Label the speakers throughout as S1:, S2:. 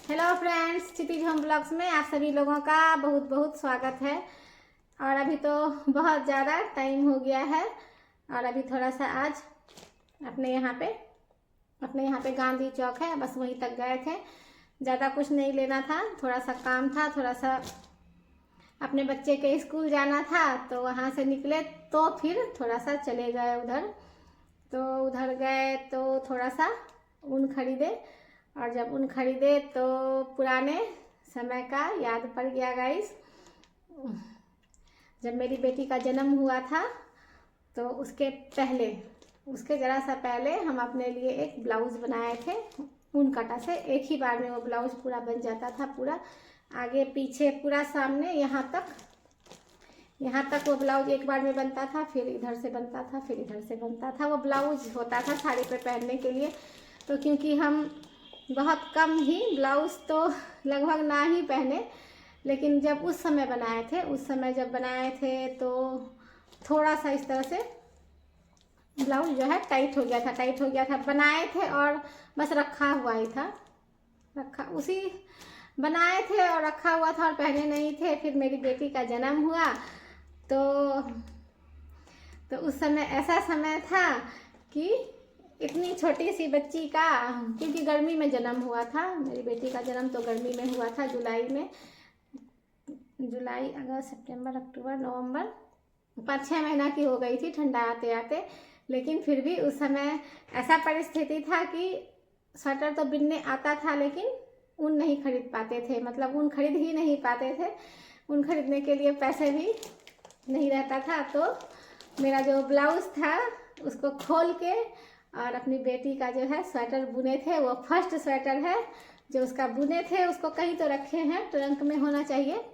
S1: Hello friends, क्षितिज home blogs में आप सभी लोगों का बहुत बहुत स्वागत है। और अभी तो बहुत ज़्यादा टाइम हो गया है और अभी थोड़ा सा आज अपने यहाँ पे गांधी चौक है, बस वहीं तक गए थे। ज़्यादा कुछ नहीं लेना था, थोड़ा सा काम था, थोड़ा सा अपने बच्चे के स्कूल जाना था, तो वहाँ से निकले तो फिर थोड़ा सा चले गए उधर। तो उधर गए तो थोड़ा सा ऊन खरीदे और जब ऊन खरीदे तो पुराने समय का याद पड़ गया गाइस। जब मेरी बेटी का जन्म हुआ था तो उसके ज़रा सा पहले हम अपने लिए एक ब्लाउज़ बनाए थे ऊन काटा से। एक ही बार में वो ब्लाउज़ पूरा बन जाता था, पूरा आगे पीछे पूरा सामने यहाँ तक वो ब्लाउज एक बार में बनता था, फिर इधर से बनता था, फिर इधर से बनता था। वो ब्लाउज होता था साड़ी पे पहनने के लिए। तो क्योंकि हम बहुत कम ही ब्लाउज़ तो लगभग ना ही पहने, लेकिन जब उस समय जब बनाए थे तो थोड़ा सा इस तरह से ब्लाउज जो है टाइट हो गया था। बनाए थे और बस रखा हुआ ही था, बनाए थे और रखा हुआ था और पहने नहीं थे। फिर मेरी बेटी का जन्म हुआ तो उस समय ऐसा समय था कि इतनी छोटी सी बच्ची का, क्योंकि गर्मी में जन्म हुआ था, मेरी बेटी का जन्म तो गर्मी में हुआ था, जुलाई अगस्त सितंबर अक्टूबर नवंबर, 5-6 महीना की हो गई थी ठंडा आते आते। लेकिन फिर भी उस समय ऐसा परिस्थिति था कि स्वेटर तो बिनने आता था लेकिन ऊन नहीं खरीद पाते थे, मतलब ऊन खरीद ही नहीं पाते थे, ऊन खरीदने के लिए पैसे भी नहीं रहता था। तो मेरा जो ब्लाउज़ था उसको खोल के और अपनी बेटी का जो है स्वेटर बुने थे। वो फर्स्ट स्वेटर है जो उसका बुने थे, उसको कहीं तो रखे हैं, ट्रंक में होना चाहिए,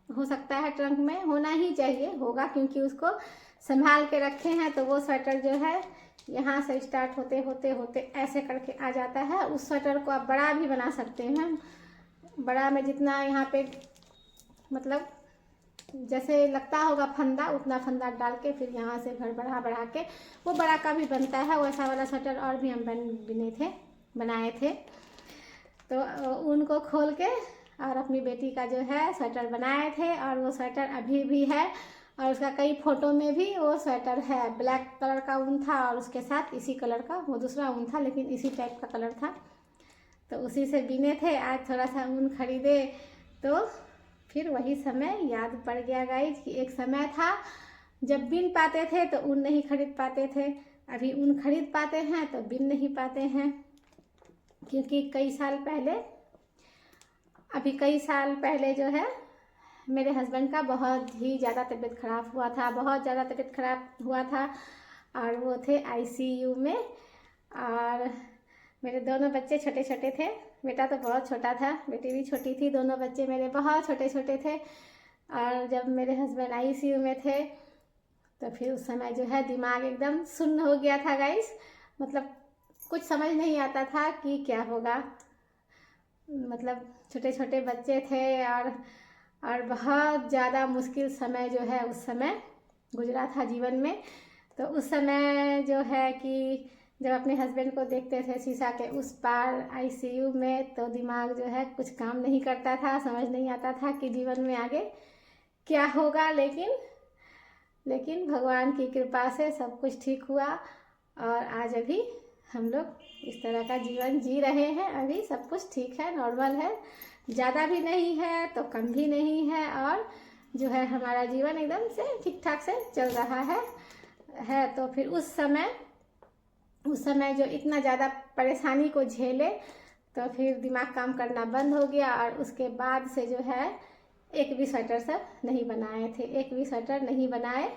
S1: हो सकता है ट्रंक में होना ही चाहिए, होगा, क्योंकि उसको संभाल के रखे हैं। तो वो स्वेटर जो है यहाँ से स्टार्ट होते होते होते ऐसे करके आ जाता है। उस स्वेटर को आप बड़ा भी बना सकते हैं, बड़ा में जितना यहाँ पे मतलब जैसे लगता होगा फंदा, उतना फंदा डाल के फिर यहाँ से घर बढ़ा के वो बड़ा का भी बनता है। वैसा वाला स्वेटर और भी हम बनाए थे। तो ऊन को खोल के और अपनी बेटी का जो है स्वेटर बनाए थे और वो स्वेटर अभी भी है और उसका कई फोटो में भी वो स्वेटर है। ब्लैक कलर का ऊन था और उसके साथ इसी कलर का वो दूसरा ऊन था, लेकिन इसी टाइप का कलर था, तो उसी से बिने थे। आज थोड़ा सा ऊन खरीदे तो फिर वही समय याद पड़ गया गाइज कि एक समय था जब बिन पाते थे तो ऊन नहीं खरीद पाते थे, अभी ऊन खरीद पाते हैं तो बिन नहीं पाते हैं। क्योंकि कई साल पहले जो है मेरे हस्बैंड का बहुत ही ज़्यादा तबीयत खराब हुआ था और वो थे आईसीयू में। और मेरे दोनों बच्चे छोटे छोटे थे, बेटा तो बहुत छोटा था, बेटी भी छोटी थी, दोनों बच्चे मेरे बहुत छोटे छोटे थे। और जब मेरे हस्बैंड आईसीयू में थे तो फिर उस समय जो है दिमाग एकदम सुन्न हो गया था गाइस, मतलब कुछ समझ नहीं आता था कि क्या होगा। मतलब छोटे छोटे बच्चे थे और बहुत ज़्यादा मुश्किल समय जो है उस समय गुजरा था जीवन में। तो उस समय जो है कि जब अपने हस्बैंड को देखते थे शीशा के उस पार आईसीयू में, तो दिमाग जो है कुछ काम नहीं करता था, समझ नहीं आता था कि जीवन में आगे क्या होगा। लेकिन भगवान की कृपा से सब कुछ ठीक हुआ और आज अभी हम लोग इस तरह का जीवन जी रहे हैं। अभी सब कुछ ठीक है, नॉर्मल है, ज़्यादा भी नहीं है तो कम भी नहीं है, और जो है हमारा जीवन एकदम से ठीक ठाक से चल रहा है। तो फिर उस समय जो इतना ज़्यादा परेशानी को झेले तो फिर दिमाग काम करना बंद हो गया और उसके बाद से जो है एक भी स्वेटर सब नहीं बनाए।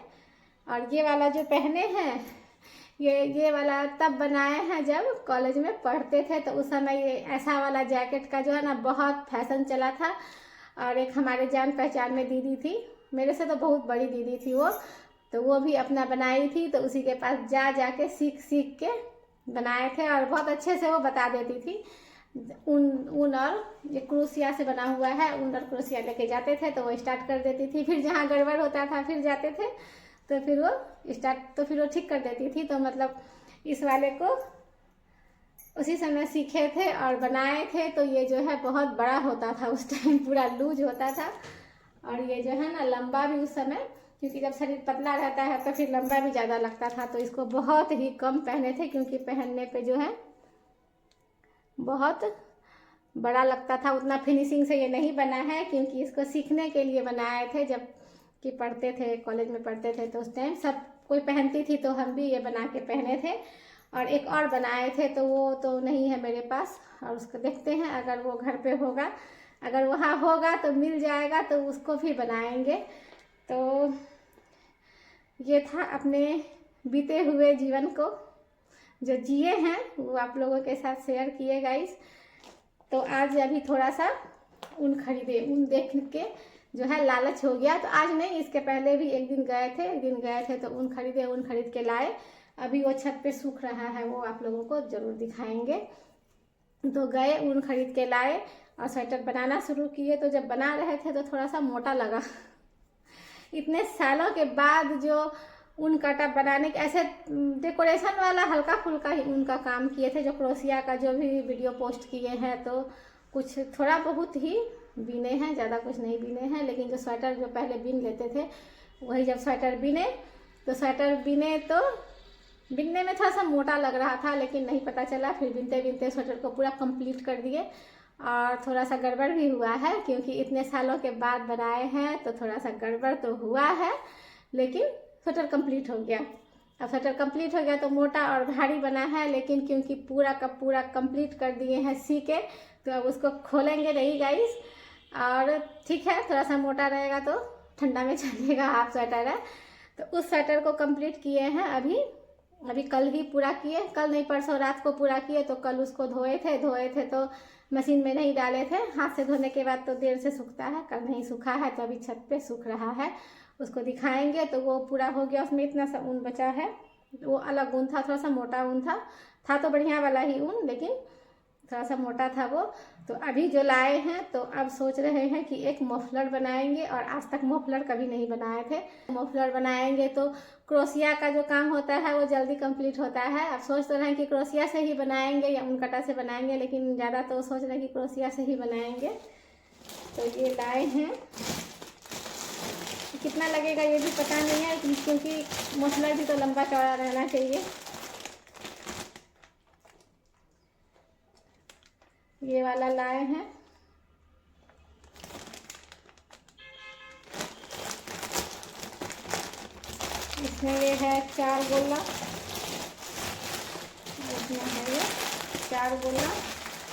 S1: और ये वाला जो पहने हैं ये वाला तब बनाए हैं जब कॉलेज में पढ़ते थे, तो उस समय ये ऐसा वाला जैकेट का जो है ना बहुत फैशन चला था। और एक हमारे जान पहचान में दीदी थी, मेरे से तो बहुत बड़ी दीदी थी वो, तो वो भी अपना बनाई थी, तो उसी के पास जाके सीख के बनाए थे और बहुत अच्छे से वो बता देती थी। ऊन और ये क्रोशिया से बना हुआ है, ऊन और क्रोशिया लेके जाते थे तो वो स्टार्ट कर देती थी, फिर जहाँ गड़बड़ होता था फिर जाते थे तो फिर वो ठीक कर देती थी। तो मतलब इस वाले को उसी समय सीखे थे और बनाए थे। तो ये जो है बहुत बड़ा होता था उस टाइम, पूरा लूज होता था। और ये जो है ना लंबा भी उस समय, क्योंकि जब शरीर पतला रहता है तो फिर लंबा भी ज़्यादा लगता था। तो इसको बहुत ही कम पहने थे, क्योंकि पहनने पे जो है बहुत बड़ा लगता था। उतना फिनिशिंग से ये नहीं बना है, क्योंकि इसको सीखने के लिए बनाए थे। जब कि पढ़ते थे, कॉलेज में पढ़ते थे, तो उस टाइम सब कोई पहनती थी तो हम भी ये बना के पहने थे। और एक और बनाए थे, तो वो तो नहीं है मेरे पास, और उसको देखते हैं अगर वो घर पे होगा, अगर वहाँ होगा तो मिल जाएगा तो उसको भी बनाएंगे। तो ये था अपने बीते हुए जीवन को जो जिए हैं वो आप लोगों के साथ शेयर किए गाइस। तो आज अभी थोड़ा सा ऊन खरीदे, ऊन देख के जो है लालच हो गया। तो आज नहीं, इसके पहले भी एक दिन गए थे तो ऊन खरीद के लाए। अभी वो छत पे सूख रहा है, वो आप लोगों को ज़रूर दिखाएंगे। तो गए, ऊन खरीद के लाए और स्वेटर बनाना शुरू किए। तो जब बना रहे थे तो थोड़ा सा मोटा लगा। इतने सालों के बाद जो ऊन काटा बनाने के, ऐसे डेकोरेशन वाला हल्का फुल्का ही ऊन का काम किए थे, जो क्रोशिया का जो भी वीडियो पोस्ट किए हैं, तो कुछ थोड़ा बहुत ही बिने हैं, ज़्यादा कुछ नहीं बिने हैं। लेकिन जो स्वेटर जो पहले बिन लेते थे, वही जब स्वेटर बिने तो बिनने में थोड़ा सा मोटा लग रहा था, लेकिन नहीं पता चला। फिर बिनते बिनते स्वेटर को पूरा कंप्लीट कर दिए। और थोड़ा सा गड़बड़ भी हुआ है, क्योंकि इतने सालों के बाद बनाए हैं तो थोड़ा सा गड़बड़ तो हुआ है, लेकिन स्वेटर कंप्लीट हो गया। अब स्वेटर कंप्लीट हो गया तो मोटा और भारी बना है, लेकिन क्योंकि पूरा का पूरा कंप्लीट कर दिए हैं सी के, तो अब उसको खोलेंगे नहीं गाइस। और ठीक है, थोड़ा सा मोटा रहेगा तो ठंडा में चलेगा, हाफ स्वेटर है। तो उस स्वेटर को कंप्लीट किए हैं अभी कल ही पूरा किए, कल नहीं परसों रात को पूरा किए। तो कल उसको धोए थे तो मशीन में नहीं डाले थे। हाथ से धोने के बाद तो देर से सूखता है, कल नहीं सूखा है तो अभी छत पे सूख रहा है, उसको दिखाएंगे। तो वो पूरा हो गया, उसमें इतना सा ऊन बचा है, वो अलग ऊन था, थोड़ा सा मोटा ऊन था तो बढ़िया वाला ही ऊन, लेकिन थोड़ा सा मोटा था वो। तो अभी जो लाए हैं, तो अब सोच रहे हैं कि एक मफलर बनाएंगे, और आज तक मफलर कभी नहीं बनाए थे। मफलर बनाएंगे तो क्रोशिया का जो काम होता है वो जल्दी कंप्लीट होता है। अब सोच तो रहे हैं कि क्रोशिया से ही बनाएंगे या ऊन कटा से बनाएंगे, लेकिन ज़्यादा तो सोच रहे हैं कि क्रोशिया से ही बनाएंगे। तो ये लाए हैं, कितना लगेगा ये भी पता नहीं है, क्योंकि मफलर भी तो लंबा चौड़ा रहना चाहिए। ये वाला लाए हैं, इसमें ये है 4 गोला, इसमें है ये 4 गोला,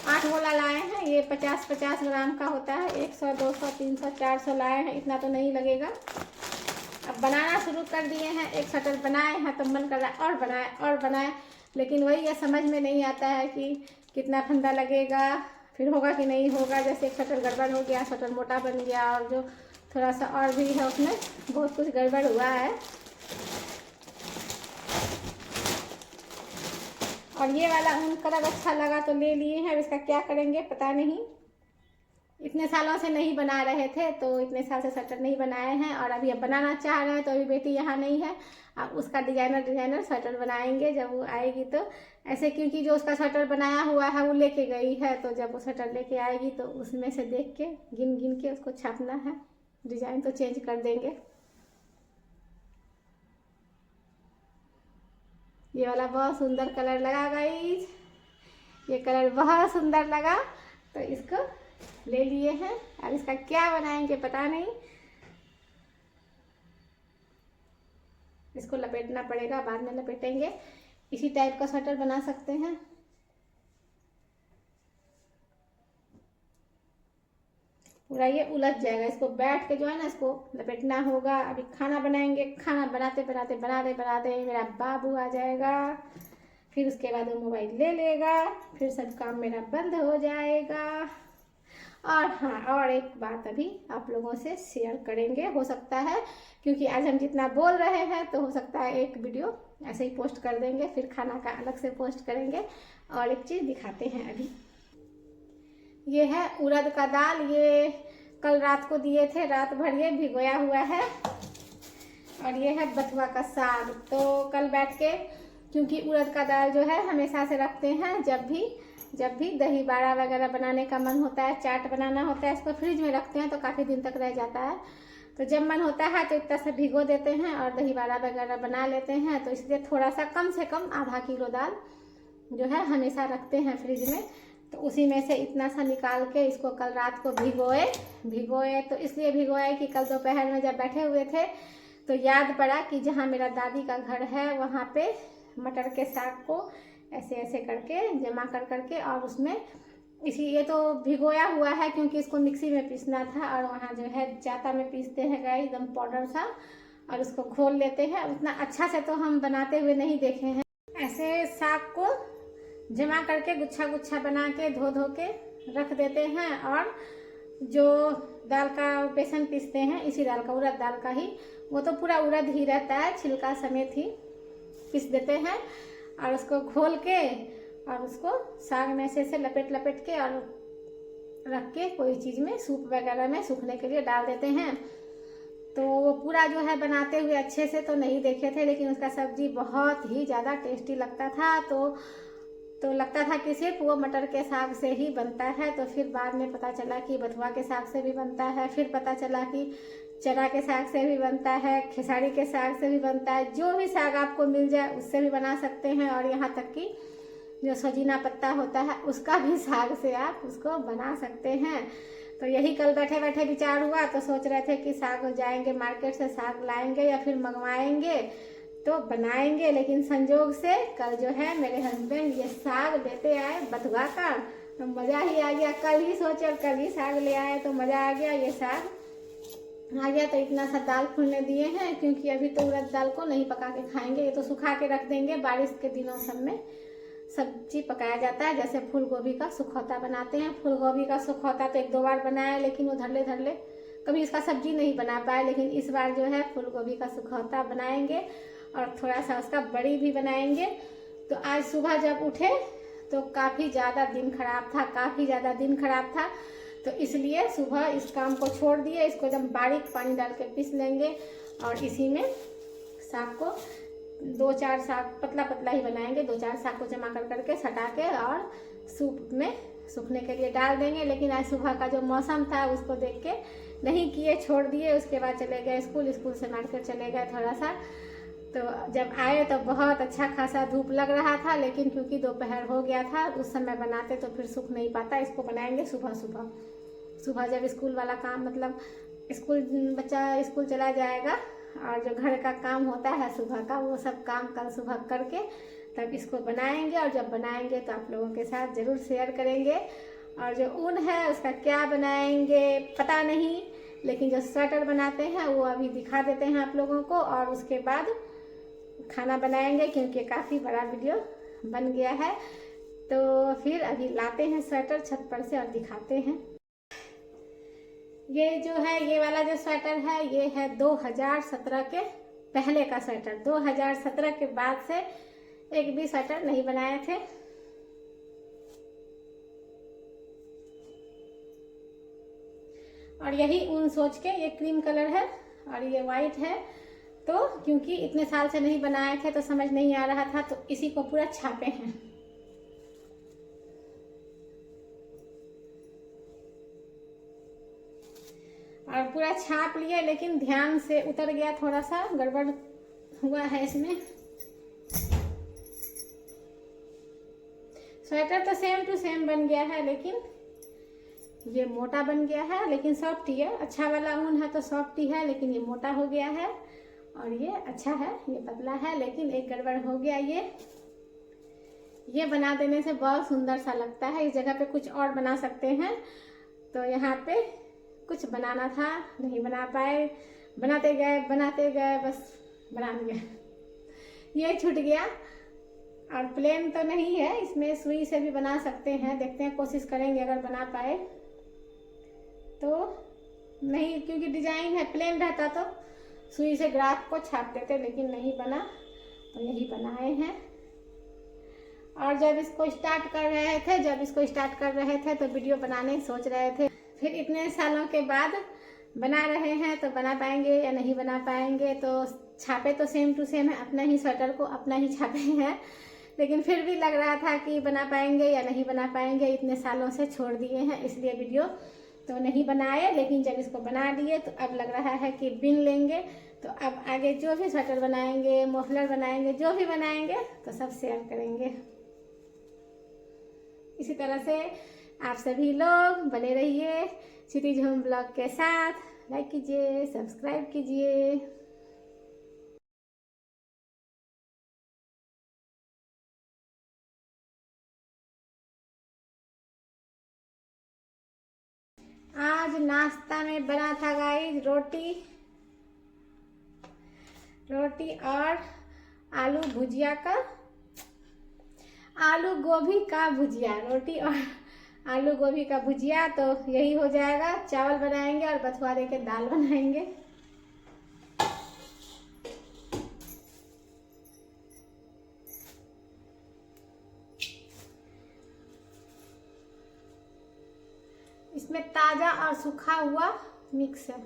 S1: 8 गोला लाए हैं। ये 50-50 ग्राम का होता है, 100, 200, 300, 400 लाए हैं, इतना तो नहीं लगेगा। अब बनाना शुरू कर दिए हैं। एक स्वेटर बनाए हैं तो मन कर रहा है और बनाए, लेकिन वही ये समझ में नहीं आता है कि कितना फंदा लगेगा, फिर होगा कि नहीं होगा। जैसे एक स्वेटर गड़बड़ हो गया, स्वेटर मोटा बन गया, और जो थोड़ा सा और भी है उसमें बहुत कुछ गड़बड़ हुआ है। और ये वाला ऊन कलर अच्छा लगा तो ले लिए हैं, अब इसका क्या करेंगे पता नहीं। इतने सालों से नहीं बना रहे थे, तो इतने साल से स्वेटर नहीं बनाए हैं, और अभी अब बनाना चाह रहे हैं। तो अभी बेटी यहाँ नहीं है, अब उसका डिजाइनर स्वेटर बनाएंगे जब वो आएगी। तो ऐसे, क्योंकि जो उसका स्वेटर बनाया हुआ है वो लेके गई है, तो जब वो स्वेटर लेके आएगी तो उसमें से देख के गिन के उसको छापना है, डिजाइन तो चेंज कर देंगे। ये वाला बहुत सुंदर कलर लगा गाइस, ये कलर बहुत सुंदर लगा, तो इसको ले लिए हैं। अब इसका क्या बनाएंगे पता नहीं, इसको लपेटना पड़ेगा, बाद में लपेटेंगे। इसी टाइप का स्वेटर बना सकते हैं। पूरा ये उलझ जाएगा, इसको बैठ के जो है ना इसको लपेटना होगा। अभी खाना बनाएंगे, खाना बनाते बनाते मेरा बाबू आ जाएगा, फिर उसके बाद वो मोबाइल ले लेगा, फिर सब काम मेरा बंद हो जाएगा। और हाँ, और एक बात अभी आप लोगों से शेयर करेंगे, हो सकता है क्योंकि आज हम जितना बोल रहे हैं तो हो सकता है एक वीडियो ऐसे ही पोस्ट कर देंगे, फिर खाना का अलग से पोस्ट करेंगे। और एक चीज़ दिखाते हैं, अभी ये है उड़द का दाल, ये कल रात को दिए थे, रात भर ये भिगोया हुआ है। और ये है बथुआ का साग। तो कल बैठ के क्योंकि उड़द का दाल जो है हमेशा से रखते हैं, जब भी दही बाड़ा वगैरह बनाने का मन होता है, चाट बनाना होता है, इसको फ्रिज में रखते हैं तो काफ़ी दिन तक रह जाता है। तो जब मन होता है तो इतना सा भिगो देते हैं और दही बाड़ा वगैरह बना लेते हैं। तो इसलिए थोड़ा सा कम से कम आधा किलो दाल जो है हमेशा रखते हैं फ्रिज में। तो उसी में से इतना सा निकाल के इसको कल रात को भिगोए। तो इसलिए भिगोए कि कल दोपहर में जब बैठे हुए थे तो याद पड़ा कि जहाँ मेरा दादी का घर है वहाँ पे मटर के साग को ऐसे ऐसे करके जमा कर करके और उसमें ये तो भिगोया हुआ है क्योंकि इसको मिक्सी में पीसना था, और वहाँ जो है जाता में पीसते हैं गाइस, एकदम पाउडर सा, और उसको घोल लेते हैं। उतना अच्छा से तो हम बनाते हुए नहीं देखे हैं। ऐसे साग को जमा करके गुच्छा गुच्छा बना के धो के रख देते हैं, और जो दाल का बेसन पीसते हैं इसी दाल का, उड़द दाल का ही, वो तो पूरा उड़द ही रहता है, छिलका समेत ही पीस देते हैं और उसको घोल के और उसको साग में से लपेट के और रख के कोई चीज़ में सूप वगैरह में सूखने के लिए डाल देते हैं। तो वो पूरा जो है बनाते हुए अच्छे से तो नहीं देखे थे, लेकिन उसका सब्जी बहुत ही ज़्यादा टेस्टी लगता था। तो लगता था कि सिर्फ वो मटर के साग से ही बनता है। तो फिर बाद में पता चला कि बथुआ के साग से भी बनता है, फिर पता चला कि चना के साग से भी बनता है, खेसारी के साग से भी बनता है। जो भी साग आपको मिल जाए उससे भी बना सकते हैं, और यहाँ तक कि जो सजीना पत्ता होता है उसका भी साग से आप उसको बना सकते हैं। तो यही कल बैठे बैठे विचार हुआ, तो सोच रहे थे कि साग जाएंगे मार्केट से साग लाएंगे या फिर मंगवाएंगे तो बनाएंगे। लेकिन संजोग से कल जो है मेरे हस्बैंड ये साग लेते आए बथुआ का, तो मज़ा ही आ गया। कल ही सोचे और कल ही साग ले आए तो मज़ा आ गया। ये साग आ गया तो इतना सा दाल फूलने दिए हैं, क्योंकि अभी तो उड़द दाल को नहीं पका के खाएंगे, ये तो सुखा के रख देंगे। बारिश के दिनों सब में सब्जी पकाया जाता है, जैसे फूल गोभी का सुखौता बनाते हैं। फूल गोभी का सुखौता तो 1-2 बार बनाया, लेकिन वो धरले कभी इसका सब्जी नहीं बना पाए। लेकिन इस बार जो है फूल गोभी का सुखौता बनाएंगे और थोड़ा सा उसका बड़ी भी बनाएंगे। तो आज सुबह जब उठे तो काफ़ी ज़्यादा दिन खराब था, तो इसलिए सुबह इस काम को छोड़ दिए। इसको एकदम बारीक पानी डाल के पीस लेंगे और इसी में साग को 2-4 साग पतला ही बनाएंगे। 2-4 साग को जमा कर करके सटा के और सूप में सूखने के लिए डाल देंगे। लेकिन आज सुबह का जो मौसम था उसको देख के नहीं किए, छोड़ दिए। उसके बाद चले गए स्कूल से मार्केट चले गए थोड़ा सा। तो जब आए तो बहुत अच्छा खासा धूप लग रहा था, लेकिन क्योंकि दोपहर हो गया था उस समय बनाते तो फिर सूख नहीं पाता। इसको बनाएंगे सुबह जब स्कूल वाला काम, मतलब बच्चा स्कूल चला जाएगा और जो घर का काम होता है सुबह का, वो सब काम कल सुबह करके तब इसको बनाएंगे। और जब बनाएंगे तो आप लोगों के साथ ज़रूर शेयर करेंगे। और जो ऊन है उसका क्या बनाएंगे पता नहीं, लेकिन जो स्वेटर बनाते हैं वो अभी दिखा देते हैं आप लोगों को, और उसके बाद खाना बनाएंगे, क्योंकि काफ़ी बड़ा वीडियो बन गया है। तो फिर अभी लाते हैं स्वेटर छत पर से और दिखाते हैं। ये जो है, ये वाला जो स्वेटर है ये है 2017 के पहले का स्वेटर। 2017 के बाद से एक भी स्वेटर नहीं बनाए थे। और यही ऊन सोच के, ये क्रीम कलर है और ये वाइट है। तो क्योंकि इतने साल से नहीं बनाए थे तो समझ नहीं आ रहा था, तो इसी को पूरा छापे हैं। और पूरा छाप लिए, लेकिन ध्यान से उतर गया, थोड़ा सा गड़बड़ हुआ है इसमें। स्वेटर तो सेम टू सेम बन गया है, लेकिन ये मोटा बन गया है, लेकिन सॉफ्ट ही है। अच्छा वाला ऊन है तो सॉफ्ट ही है, लेकिन ये मोटा हो गया है। और ये अच्छा है, ये पतला है, लेकिन एक गड़बड़ हो गया। ये बना देने से बहुत सुंदर सा लगता है। इस जगह पे कुछ और बना सकते हैं, तो यहाँ पे कुछ बनाना था, नहीं बना पाए। बनाते गए बस बना दिया, ये छूट गया। और प्लेन तो नहीं है, इसमें सुई से भी बना सकते हैं। देखते हैं, कोशिश करेंगे अगर बना पाए तो। नहीं, क्योंकि डिजाइन है, प्लेन रहता तो सुई से ग्राफ को छाप देते, लेकिन नहीं बना तो यही बनाए हैं। और जब इसको स्टार्ट कर रहे थे तो वीडियो बनाने सोच रहे थे, फिर इतने सालों के बाद बना रहे हैं तो बना पाएंगे या नहीं बना पाएंगे। तो छापे तो सेम टू सेम है, अपना ही स्वेटर को अपना ही छापे हैं, लेकिन फिर भी लग रहा था कि बना पाएंगे या नहीं बना पाएंगे। इतने सालों से छोड़ दिए हैं, इसलिए वीडियो तो नहीं बनाए, लेकिन जब इसको बना लिए तो अब लग रहा है कि बिन लेंगे। तो अब आगे जो भी स्वेटर बनाएंगे, मफलर बनाएंगे, जो भी बनाएंगे तो सब शेयर करेंगे। इसी तरह से आप सभी लोग बने रहिए क्षितिज होम ब्लॉग के साथ। लाइक कीजिए, सब्सक्राइब कीजिए। आज नाश्ता में बना था गाइस रोटी और आलू भुजिया का, आलू गोभी का भुजिया, रोटी और आलू गोभी का भुजिया। तो यही हो जाएगा। चावल बनाएंगे और बथुआरे के दाल बनाएंगे। इसमें ताजा और सूखा हुआ मिक्स है।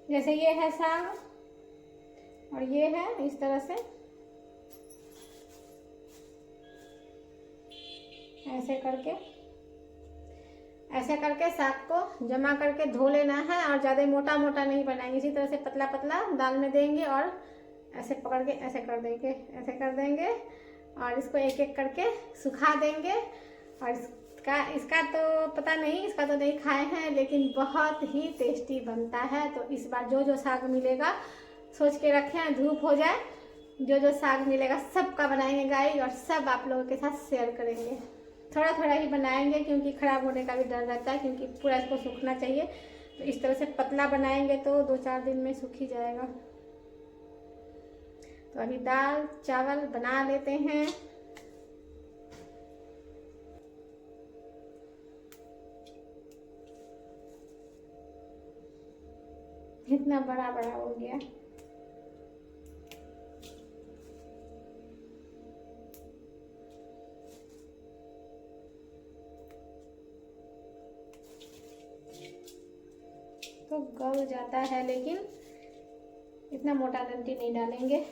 S1: जैसे ये है साग और ये है इस तरह से, ऐसे करके साग को जमा करके धो लेना है और ज़्यादा मोटा मोटा नहीं बनाएंगे। इसी तरह से पतला पतला दाल में देंगे और ऐसे पकड़ के ऐसे कर देंगे और इसको एक एक करके सुखा देंगे। और इसका तो पता नहीं, इसका तो नहीं खाए हैं, लेकिन बहुत ही टेस्टी बनता है। तो इस बार जो साग मिलेगा सोच के रखें, धूप हो जाए, जो साग मिलेगा सबका बनाएंगे गाइस, और सब आप लोगों के साथ शेयर करेंगे। थोड़ा थोड़ा ही बनाएंगे क्योंकि ख़राब होने का भी डर रहता है, क्योंकि पूरा इसको सूखना चाहिए। तो इस तरह से पतला बनाएंगे तो 2-4 दिन में सूख ही जाएगा। तो अभी दाल चावल बना लेते हैं। इतना बड़ा बड़ा हो गया। तो गल जाता है, लेकिन इतना मोटा डंटी नहीं डालेंगे।